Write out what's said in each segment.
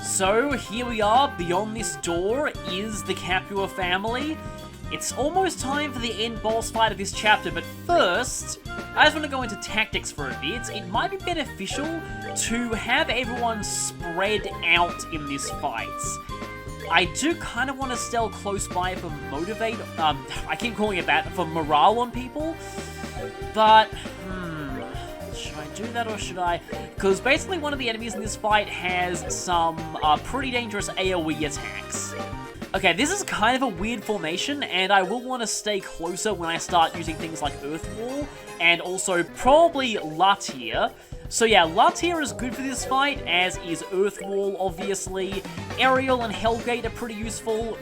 So here we are, beyond this door is the Capua family. It's almost time for the end boss fight of this chapter, but first, I just want to go into tactics for a bit. It might be beneficial to have everyone spread out in this fight. I do kind of want to stay close by for motivate, I keep calling it that, for morale on people, but, should I do that or should I? Because basically one of the enemies in this fight has some pretty dangerous AoE attacks. Okay, this is kind of a weird formation, and I will want to stay closer when I start using things like Earth Wall, and also probably Latir. So yeah, Latir is good for this fight, as is Earth Wall, obviously. Aerial and Hellgate are pretty useful.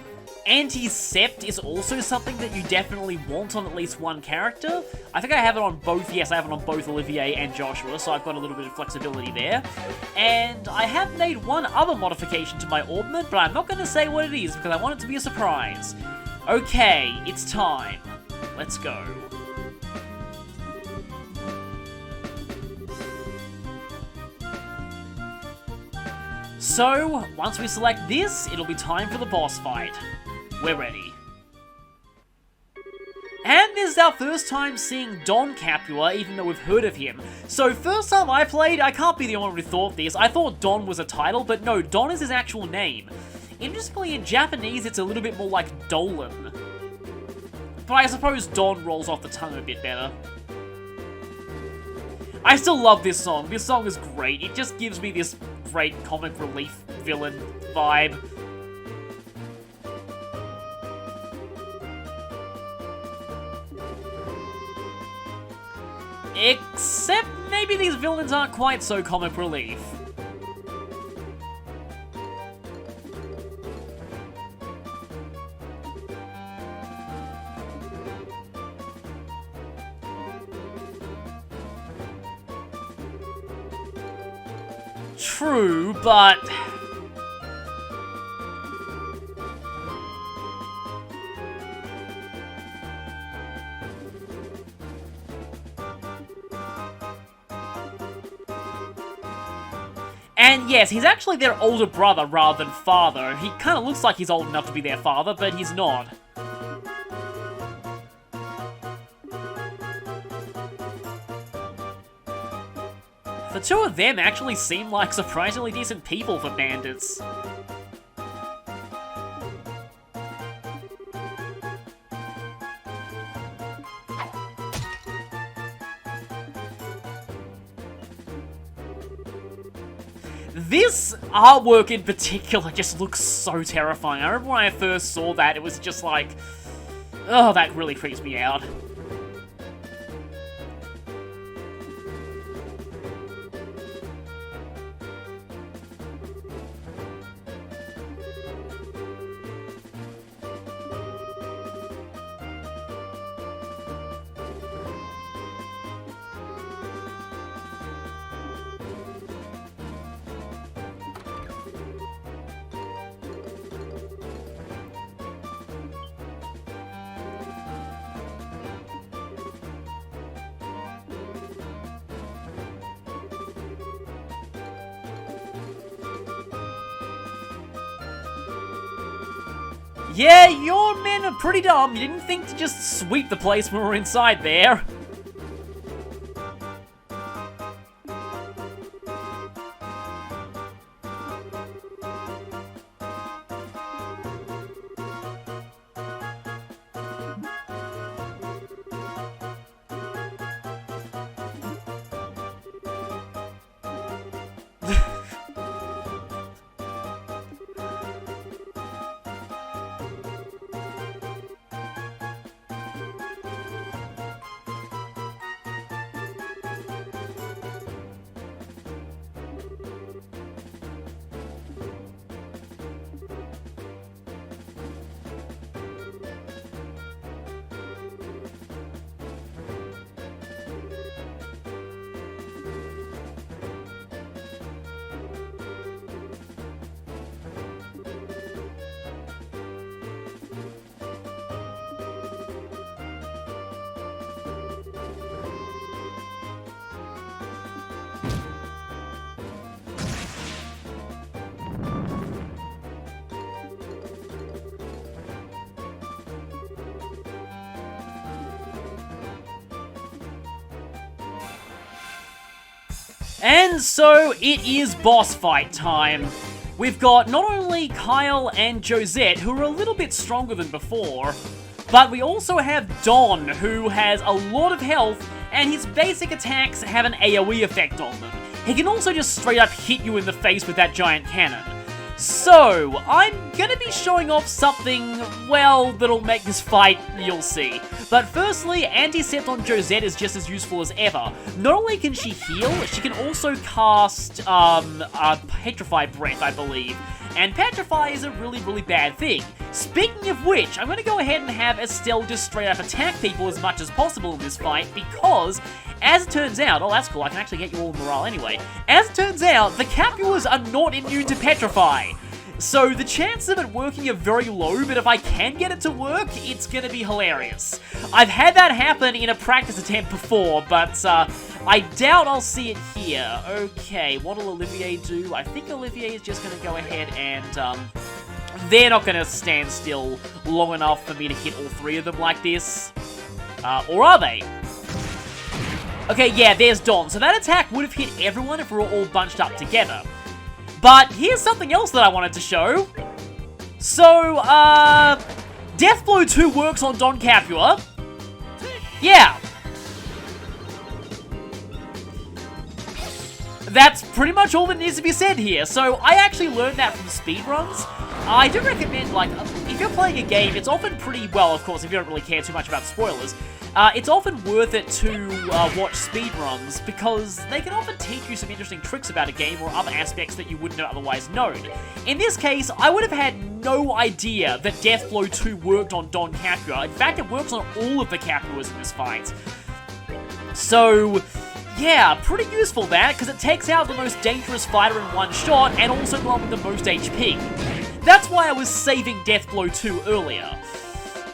Anti-Sept is also something that you definitely want on at least one character. I think I have it on both, yes, I have it on both Olivier and Joshua, so I've got a little bit of flexibility there. And I have made one other modification to my orbment, but I'm not going to say what it is because I want it to be a surprise. Okay, it's time. Let's go. So, once we select this, it'll be time for the boss fight. We're ready. And this is our first time seeing Don Capua, even though we've heard of him. So, first time I played, I can't be the only one who thought this. I thought Don was a title, but no, Don is his actual name. Interestingly, in Japanese, it's a little bit more like Dolan. But I suppose Don rolls off the tongue a bit better. I still love this song. This song is great. It just gives me this great comic relief villain vibe. Except maybe these villains aren't quite so comic relief. True, but... And yes, he's actually their older brother rather than father. He kind of looks like he's old enough to be their father, but he's not. The two of them actually seem like surprisingly decent people for bandits. This artwork in particular just looks so terrifying. I remember when I first saw that, it was just like, oh, that really creeps me out. Yeah, your men are pretty dumb. You didn't think to just sweep the place when we were inside there. And so it is boss fight time. We've got not only Kyle and Josette, who are a little bit stronger than before, but we also have Don, who has a lot of health, and his basic attacks have an AoE effect on them. He can also just straight up hit you in the face with that giant cannon. So, I'm gonna be showing off something, well, that'll make this fight, you'll see. But firstly, Anti-Sept on Josette is just as useful as ever. Not only can she heal, she can also cast, Petrify Breath, I believe. And Petrify is a really bad thing. Speaking of which, I'm gonna go ahead and have Estelle just straight up attack people as much as possible in this fight, because, as it turns out, oh that's cool, I can actually get you all morale anyway. As it turns out, the Capuas are not immune to Petrify. So the chances of it working are very low, but if I can get it to work, it's gonna be hilarious. I've had that happen in a practice attempt before, but I doubt I'll see it here. Okay, what'll Olivier do? I think Olivier is just gonna go ahead and, they're not gonna stand still long enough for me to hit all three of them like this. Or are they? Okay, yeah, there's Don. So that attack would have hit everyone if we were all bunched up together. But here's something else that I wanted to show. So, Death Blow 2 works on Don Capua. Yeah. That's pretty much all that needs to be said here. So, I actually learned that from speedruns. I do recommend, like, if you're playing a game, it's often pretty, well, of course, if you don't really care too much about spoilers, it's often worth it to watch speedruns, because they can often teach you some interesting tricks about a game or other aspects that you wouldn't have otherwise known. In this case, I would have had no idea that Death Blow 2 worked on Don Capua. In fact, it works on all of the Capuas in this fight. So, yeah, pretty useful that, because it takes out the most dangerous fighter in one shot, and also the one with the most HP. That's why I was saving Death Blow 2 earlier.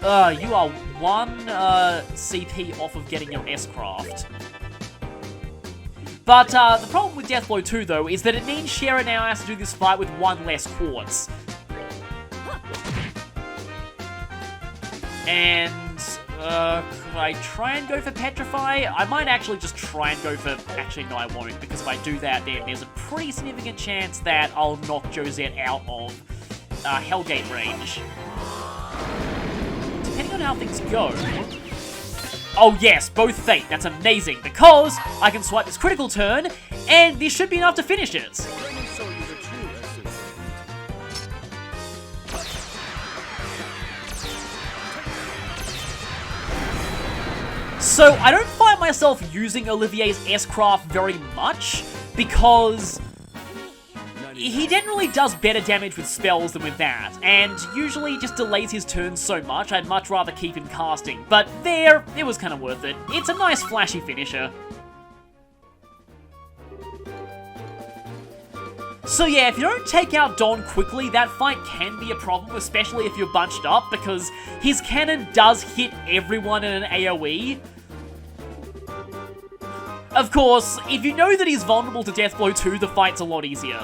You are one CP off of getting your S-Craft. But the problem with Death Blow 2, though, is that it means Shera now has to do this fight with one less quartz. And, could I try and go for Petrify? I might actually just try and go for... Actually, no, I won't, because if I do that, then there's a pretty significant chance that I'll knock Josette out of Hellgate range. Depending on how things go... Oh yes, both Fate. That's amazing, because I can swipe this critical turn, and this should be enough to finish it. So, I don't find myself using Olivier's S-Craft very much, because he generally does better damage with spells than with that, and usually just delays his turns so much, I'd much rather keep him casting. But there, it was kind of worth it. It's a nice flashy finisher. So yeah, if you don't take out Don quickly, that fight can be a problem, especially if you're bunched up, because his cannon does hit everyone in an AoE. Of course, if you know that he's vulnerable to Death Blow 2, the fight's a lot easier.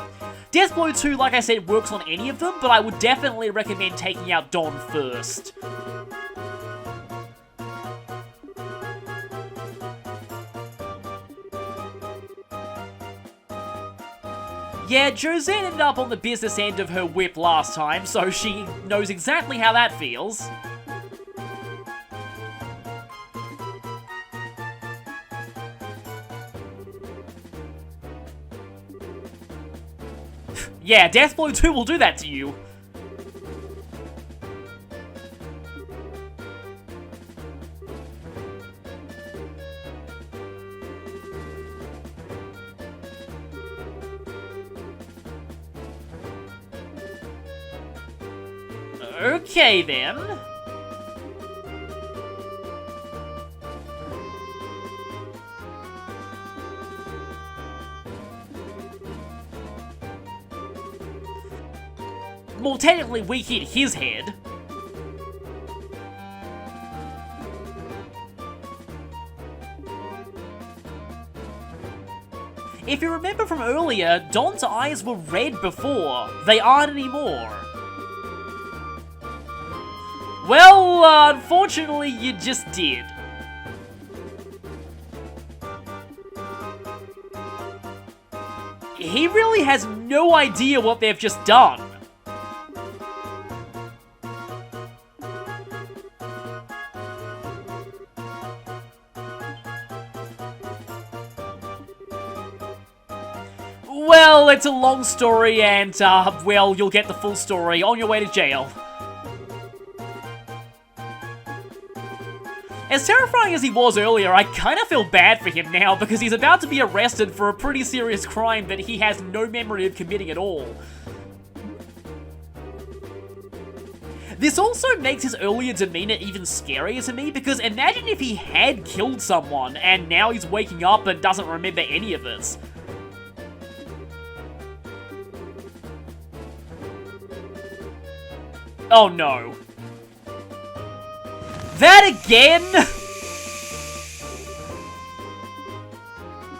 Death Blow 2, like I said, works on any of them, but I would definitely recommend taking out Don first. Yeah, Josette ended up on the business end of her whip last time, so she knows exactly how that feels. Yeah, Death Blow 2 will do that to you. Okay, then. Well, technically, we hit his head. If you remember from earlier, Don's eyes were red before. They aren't anymore. Well, unfortunately, you just did. he really has no idea what they've just done. Well, it's a long story, and, well, you'll get the full story on your way to jail. As terrifying as he was earlier, I kind of feel bad for him now, because he's about to be arrested for a pretty serious crime that he has no memory of committing at all. This also makes his earlier demeanor even scarier to me, because imagine if he had killed someone, and now he's waking up and doesn't remember any of it. Oh no. That again?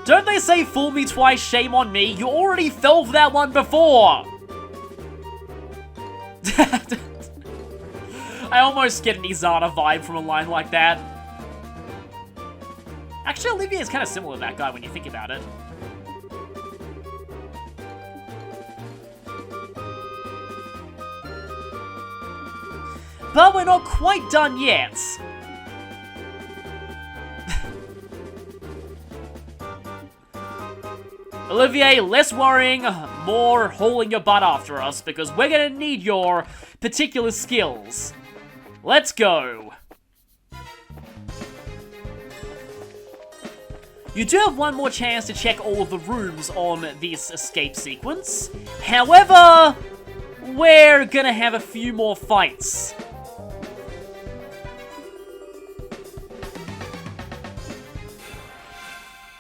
Don't they say fool me twice, shame on me? You already fell for that one before! I almost get an Izana vibe from a line like that. Actually, Olivier is kind of similar to that guy when you think about it. But we're not quite done yet. Olivier, less worrying, more hauling your butt after us, because we're gonna need your particular skills. Let's go. You do have one more chance to check all of the rooms on this escape sequence. However, we're gonna have a few more fights.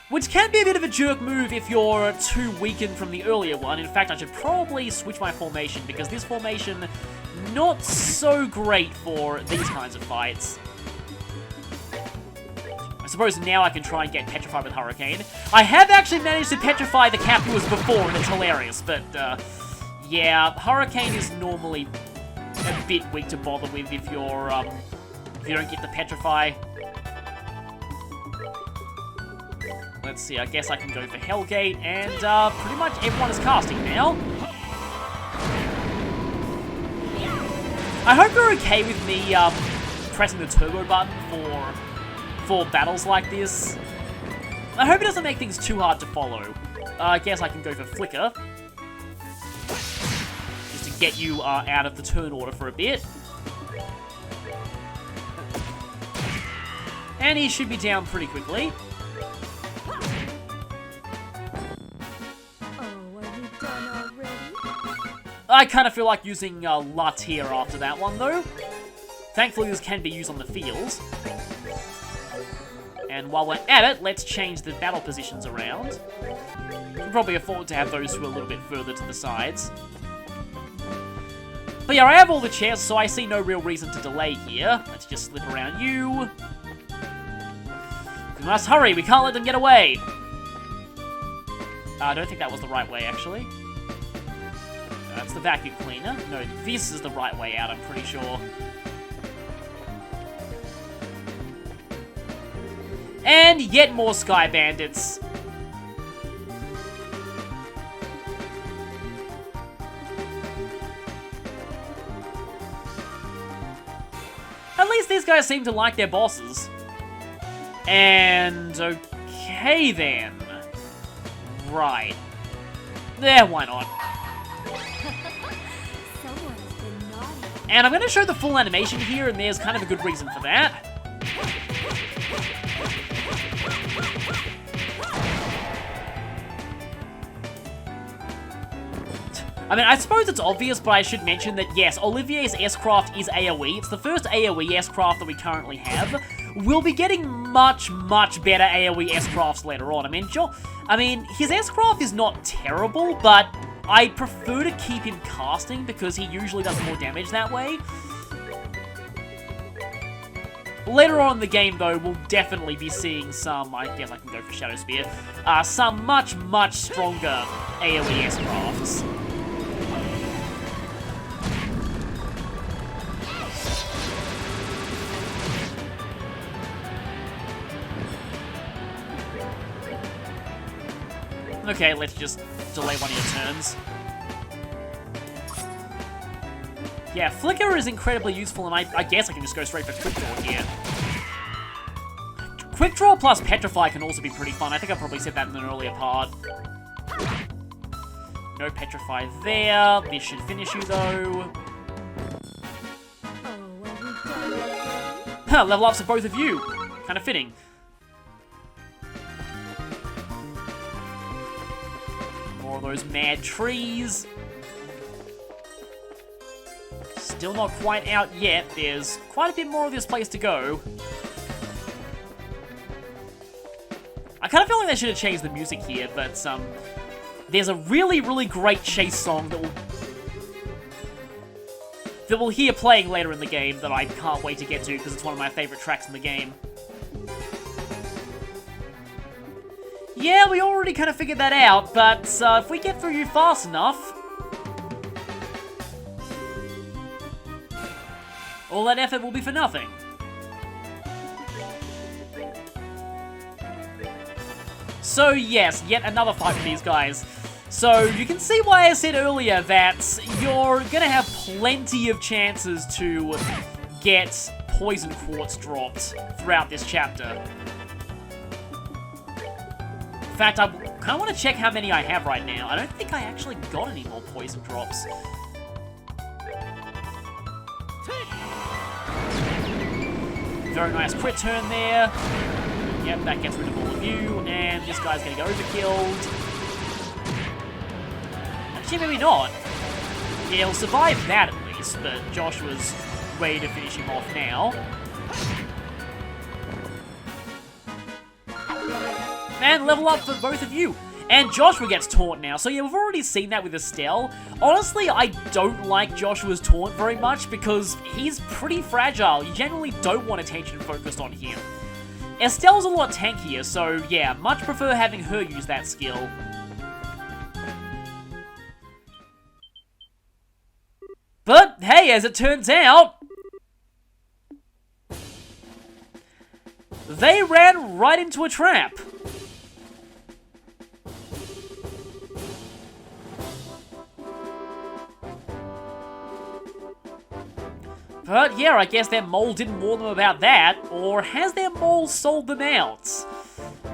Which can be a bit of a jerk move if you're too weakened from the earlier one. In fact, I should probably switch my formation, because this formation, not so great for these kinds of fights. I suppose now I can try and get petrified with Hurricane. I have actually managed to petrify the Capuas before, and it's hilarious, but, yeah, Hurricane is normally a bit weak to bother with if you're, if you don't get the petrify. Let's see, I guess I can go for Hellgate, and pretty much everyone is casting now. I hope you're okay with me pressing the turbo button for battles like this. I hope it doesn't make things too hard to follow. I guess I can go for Flicker, just to get you out of the turn order for a bit. And he should be down pretty quickly. I kind of feel like using Lut here after that one, though. Thankfully, this can be used on the field. And while we're at it, let's change the battle positions around. We can probably afford to have those two a little bit further to the sides. But yeah, I have all the chairs, so I see no real reason to delay here. Let's just slip around you. We must hurry, we can't let them get away. I don't think that was the right way, actually. That's the vacuum cleaner. No, this is the right way out, I'm pretty sure. And yet more Sky Bandits. At least these guys seem to like their bosses. And okay then. Right. There, why not? And I'm going to show the full animation here, and there's kind of a good reason for that. I mean, I suppose it's obvious, but I should mention that, yes, Olivier's S-Craft is AoE. It's the first AoE S-Craft that we currently have. We'll be getting much, much better AoE S-Crafts later on. I mean, his S-Craft is not terrible, but I prefer to keep him casting because he usually does more damage that way. Later on in the game, though, we'll definitely be seeing some, I guess I can go for Shadow Spear, some much, much stronger AoE S-Crafts. Okay, let's just delay one of your turns. Yeah, Flicker is incredibly useful, and I guess I can just go straight for Quick Draw here. Quick Draw plus Petrify can also be pretty fun. I think I probably said that in an earlier part. No Petrify there. This should finish you, though. Huh, level ups for both of you. Kind of fitting. More of those mad trees. Still not quite out yet. There's quite a bit more of this place to go. I kind of feel like they should have changed the music here, but there's a really, really great chase song that we'll hear playing later in the game that I can't wait to get to because it's one of my favorite tracks in the game. Yeah, we already kind of figured that out, but if we get through you fast enough, all that effort will be for nothing. So yes, yet another fight for these guys. So you can see why I said earlier that you're gonna have plenty of chances to get Poison Quartz dropped throughout this chapter. In fact, I kind of want to check how many I have right now. I don't think I actually got any more poison drops. Very nice crit turn there. Yep, that gets rid of all of you, and this guy's gonna get overkilled. Actually, maybe not. Yeah, he'll survive that at least, but Joshua's ready to finish him off now. And level up for both of you. And Joshua gets taunt now. So yeah, we've already seen that with Estelle. Honestly, I don't like Joshua's taunt very much because he's pretty fragile. You generally don't want attention focused on him. Estelle's a lot tankier, so yeah, much prefer having her use that skill. But hey, as it turns out, they ran right into a trap. But yeah, I guess their mole didn't warn them about that, or has their mole sold them out?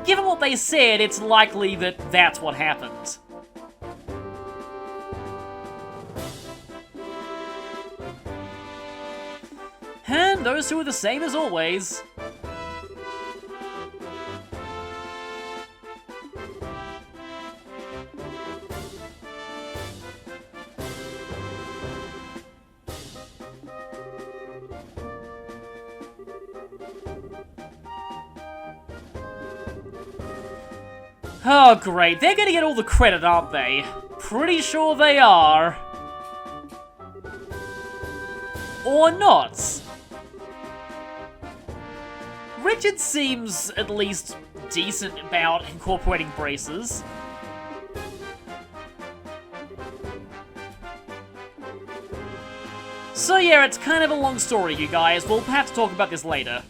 Given what they said, it's likely that that's what happened. And those two are the same as always. Oh, great. They're gonna get all the credit, aren't they? Pretty sure they are. Or not. Richard seems at least decent about incorporating braces. So yeah, it's kind of a long story, you guys. We'll have to talk about this later.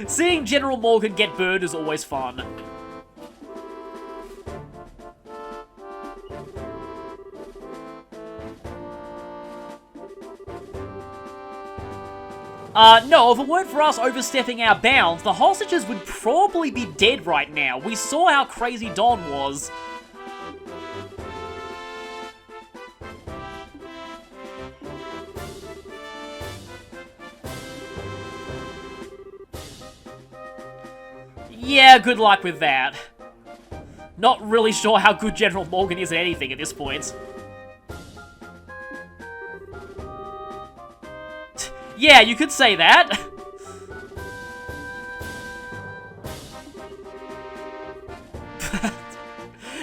Seeing General Morgan get burned is always fun. No, if it weren't for us overstepping our bounds, the hostages would probably be dead right now. We saw how crazy Don was. Yeah, good luck with that. Not really sure how good General Morgan is at anything at this point. Yeah, you could say that.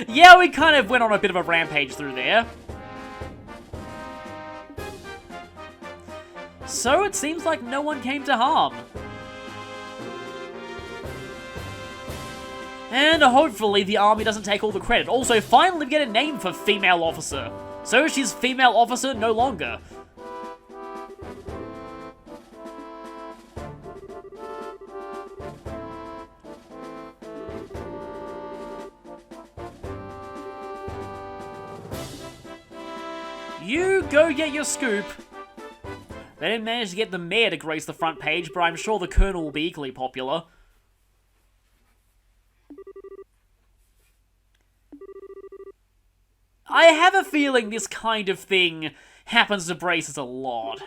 Yeah, we kind of went on a bit of a rampage through there. So it seems like no one came to harm. And hopefully the army doesn't take all the credit. Also, finally we get a name for female officer. So she's female officer no longer. You go get your scoop. They didn't manage to get the mayor to grace the front page, but I'm sure the colonel will be equally popular. I have a feeling this kind of thing happens to braces a lot.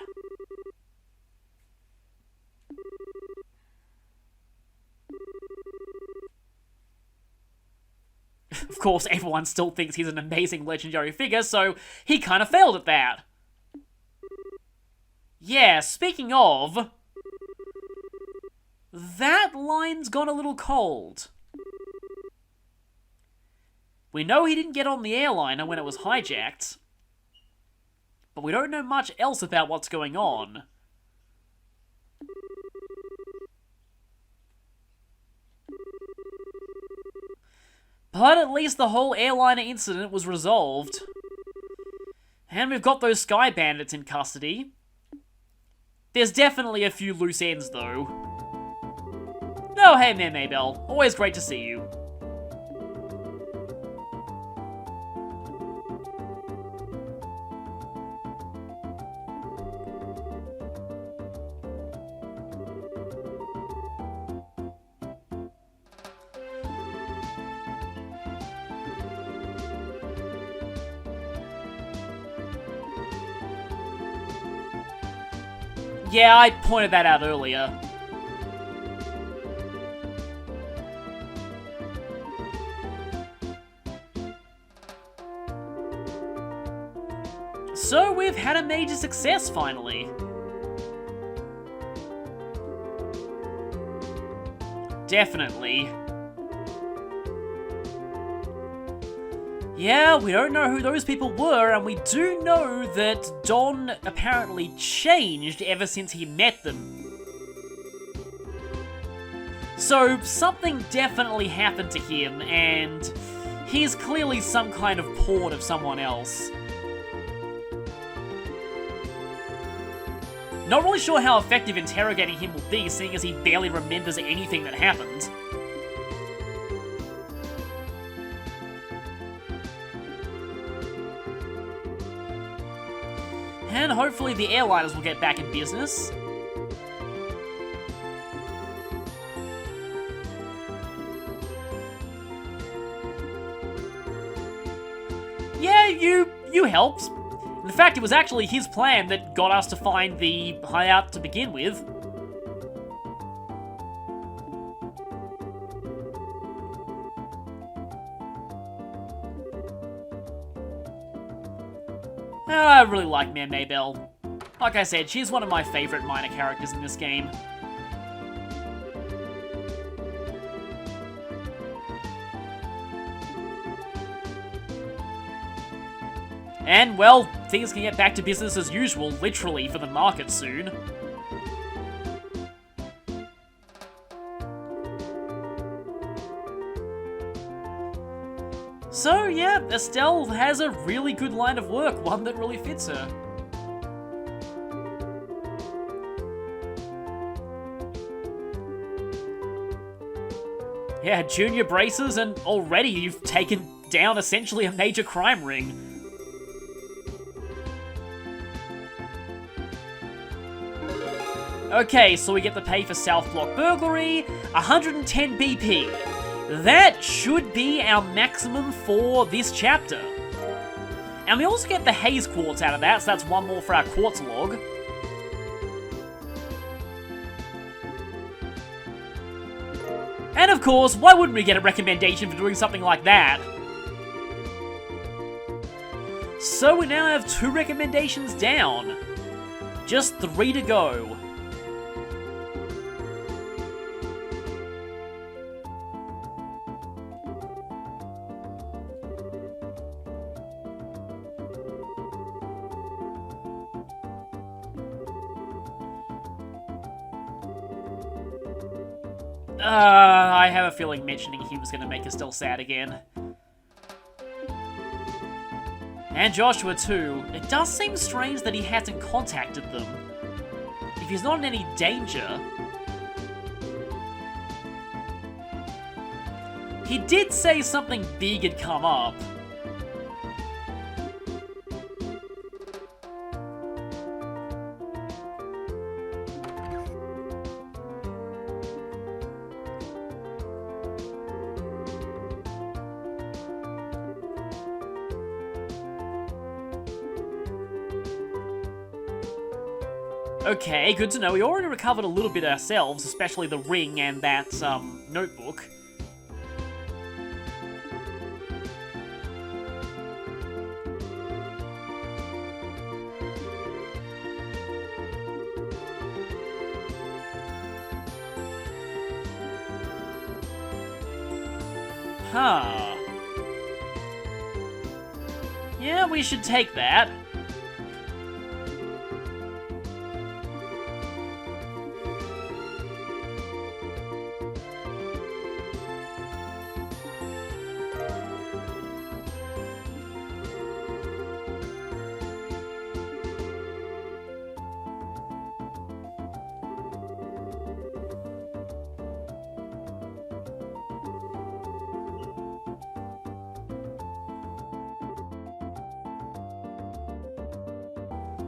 Of course, everyone still thinks he's an amazing legendary figure, so he kind of failed at that. Yeah, speaking of... that line's gone a little cold. We know he didn't get on the airliner when it was hijacked, but we don't know much else about what's going on. But at least the whole airliner incident was resolved. And we've got those Sky Bandits in custody. There's definitely a few loose ends, though. Oh, hey, Maybell. Always great to see you. Yeah, I pointed that out earlier. So we've had a major success finally. Definitely. Yeah, we don't know who those people were, and we do know that Don apparently changed ever since he met them. So, something definitely happened to him, and he's clearly some kind of pawn of someone else. Not really sure how effective interrogating him will be, seeing as he barely remembers anything that happened. And hopefully the airliners will get back in business. Yeah, you helped. In fact, it was actually his plan that got us to find the hideout to begin with. I really like Maybell. Like I said, she's one of my favourite minor characters in this game. And, well, things can get back to business as usual, literally, for the market soon. So, yeah, Estelle has a really good line of work, one that really fits her. Yeah, junior braces, and already you've taken down essentially a major crime ring. Okay, so we get the pay for South Block burglary, 110 BP. That should be our maximum for this chapter. And we also get the Haze Quartz out of that, so that's one more for our quartz log. And of course, why wouldn't we get a recommendation for doing something like that? So we now have 2 recommendations down. Just 3 to go. I have a feeling mentioning him is going to make Estelle sad again. And Joshua too. It does seem strange that he hasn't contacted them. If he's not in any danger... He did say something big had come up. Okay, good to know. We already recovered a little bit ourselves, especially the ring and that, notebook. Huh. Yeah, we should take that.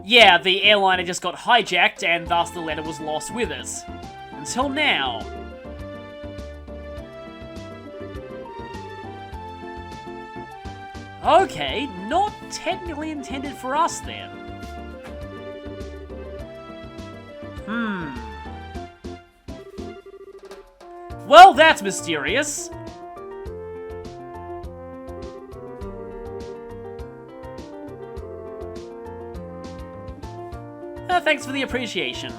Yeah, the airliner just got hijacked and thus the letter was lost with us. Until now. Okay, not technically intended for us then. Well, that's mysterious. Thanks for the appreciation.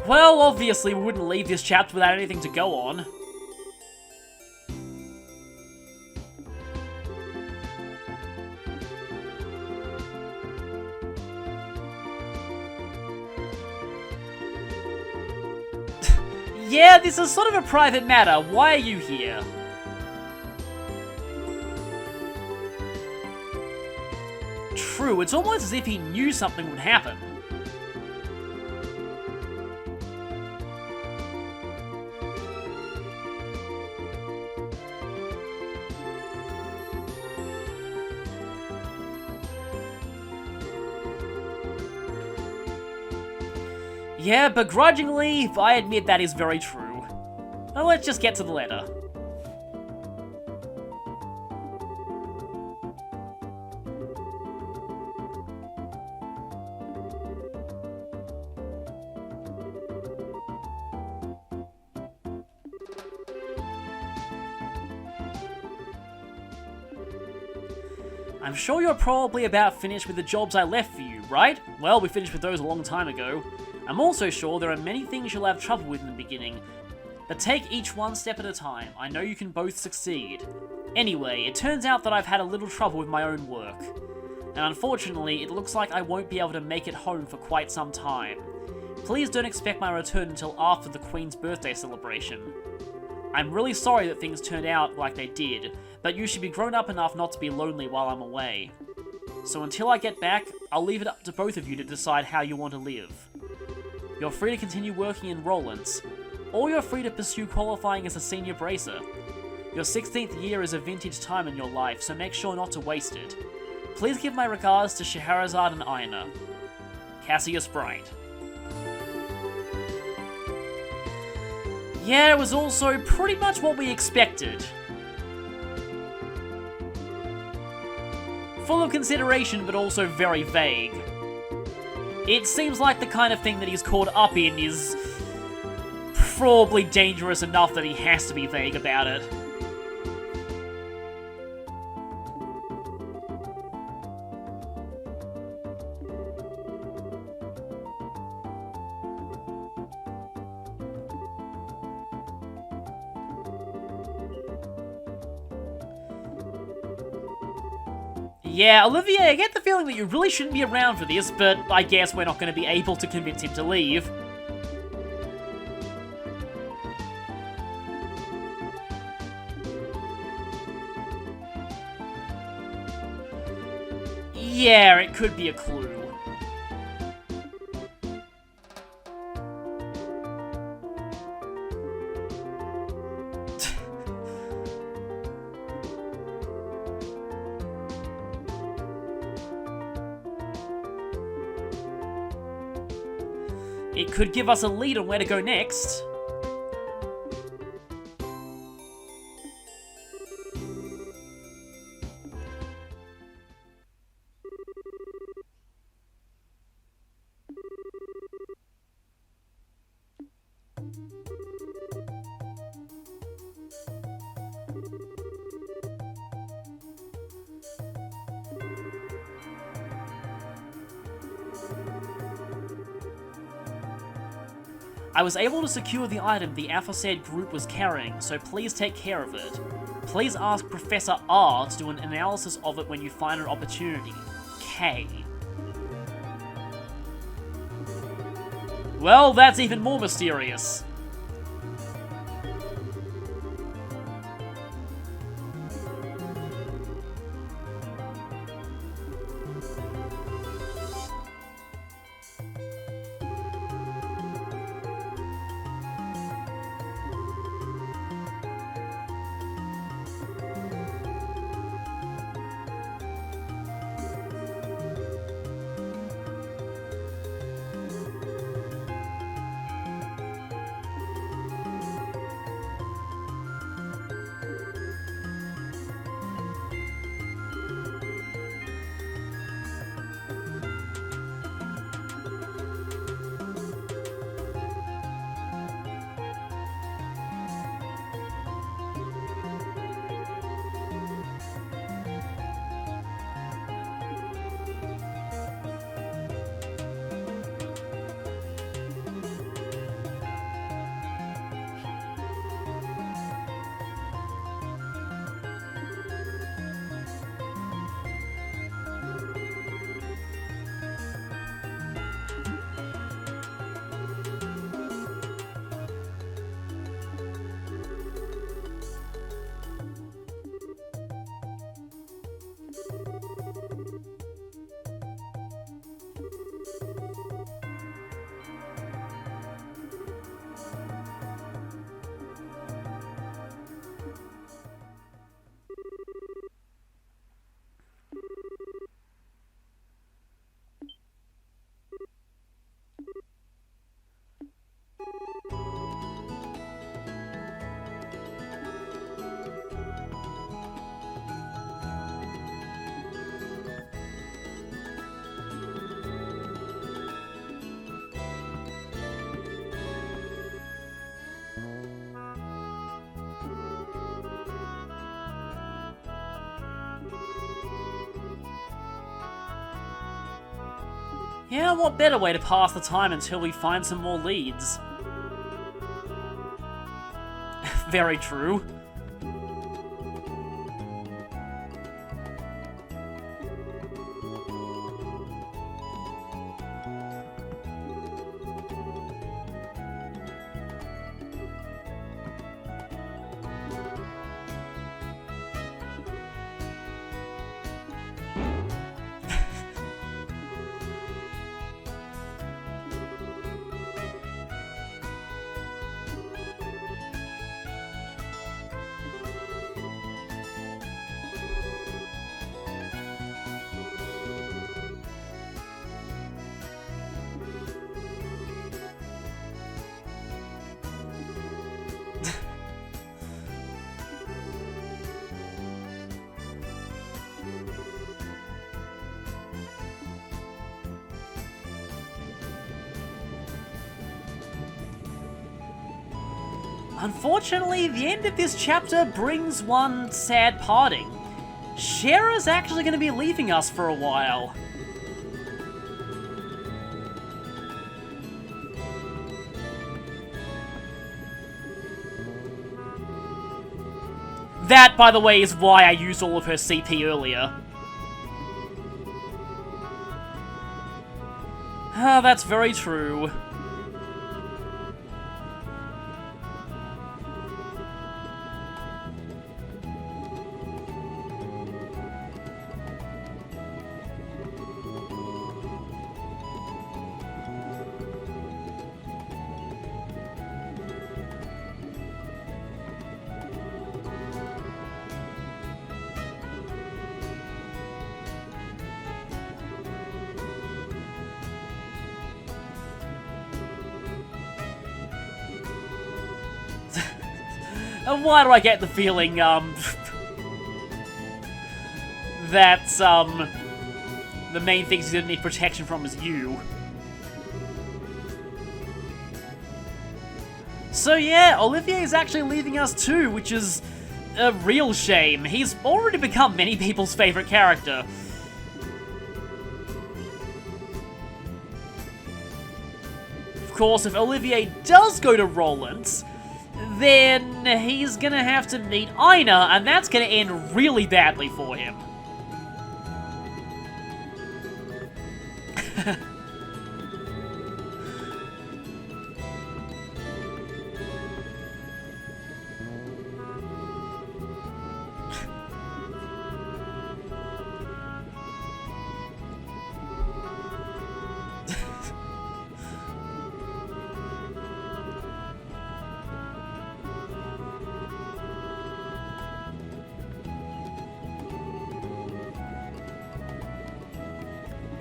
Well, obviously we wouldn't leave this chapter without anything to go on. Yeah, this is sort of a private matter. Why are you here? True, it's almost as if he knew something would happen. Yeah, begrudgingly, I admit that is very true. Well, let's just get to the letter. I'm sure you're probably about finished with the jobs I left for you, right? Well, we finished with those a long time ago. I'm also sure there are many things you'll have trouble with in the beginning, but take each one step at a time. I know you can both succeed. Anyway, it turns out that I've had a little trouble with my own work, and unfortunately, it looks like I won't be able to make it home for quite some time. Please don't expect my return until after the Queen's birthday celebration. I'm really sorry that things turned out like they did, but you should be grown up enough not to be lonely while I'm away. So until I get back, I'll leave it up to both of you to decide how you want to live. You're free to continue working in Rollins, or you're free to pursue qualifying as a senior bracer. Your 16th year is a vintage time in your life, so make sure not to waste it. Please give my regards to Scheherazade and Aina. Cassius Bright. Yeah, it was also pretty much what we expected. Full of consideration, but also very vague. It seems like the kind of thing that he's caught up in is probably dangerous enough that he has to be vague about it. Yeah, Olivier, I get the feeling that you really shouldn't be around for this, but I guess we're not going to be able to convince him to leave. Yeah, it could be a clue. It could give us a lead on where to go next. I was able to secure the item the aforesaid group was carrying, so please take care of it. Please ask Professor R to do an analysis of it when you find an opportunity. K. Well, that's even more mysterious. Yeah, what better way to pass the time until we find some more leads? Very true. Unfortunately, the end of this chapter brings one sad parting. Shera's actually going to be leaving us for a while. That, by the way, is why I used all of her CP earlier. Ah, that's very true. And why do I get the feeling, that, the main things he's gonna need protection from is you? So yeah, Olivier is actually leaving us too, which is a real shame. He's already become many people's favorite character. of course, if Olivier does go to Roland, then he's gonna have to meet Ina, and that's gonna end really badly for him.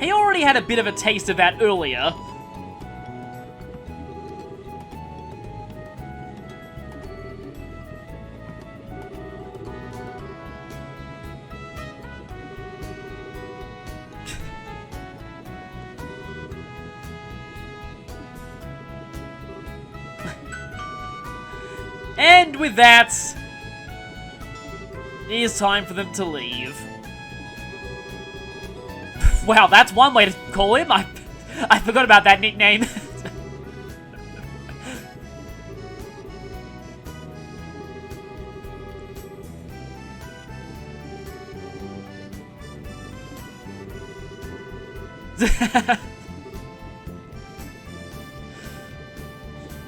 He already had a bit of a taste of that earlier. And with that, it is time for them to leave. Wow, that's one way to call him. I forgot about that nickname.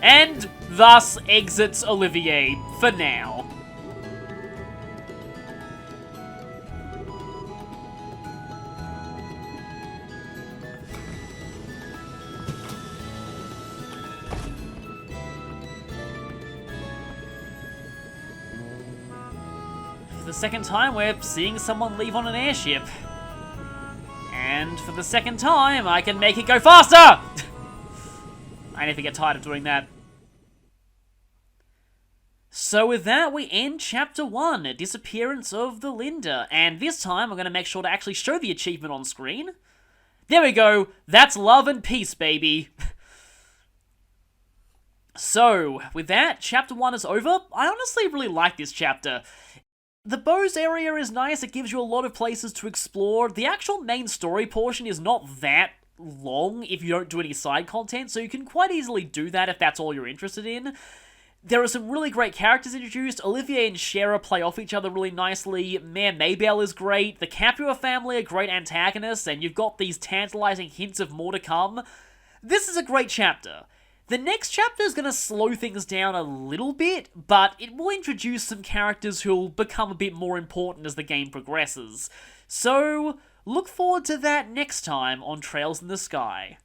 And thus exits Olivier for now. For the second time, we're seeing someone leave on an airship. And for the second time, I can make it go faster! I never get tired of doing that. So with that, we end Chapter 1, Disappearance of the Linda. And this time, I'm going to make sure to actually show the achievement on screen. There we go. That's love and peace, baby. So, with that, Chapter 1 is over. I honestly really like this chapter. The Bose area is nice, it gives you a lot of places to explore. The actual main story portion is not that long if you don't do any side content, so you can quite easily do that if that's all you're interested in. There are some really great characters introduced. Olivier and Shera play off each other really nicely. Mayor Maybelle is great. The Capua family are great antagonists, and you've got these tantalizing hints of more to come. This is a great chapter. The next chapter is going to slow things down a little bit, but it will introduce some characters who'll become a bit more important as the game progresses. So, look forward to that next time on Trails in the Sky.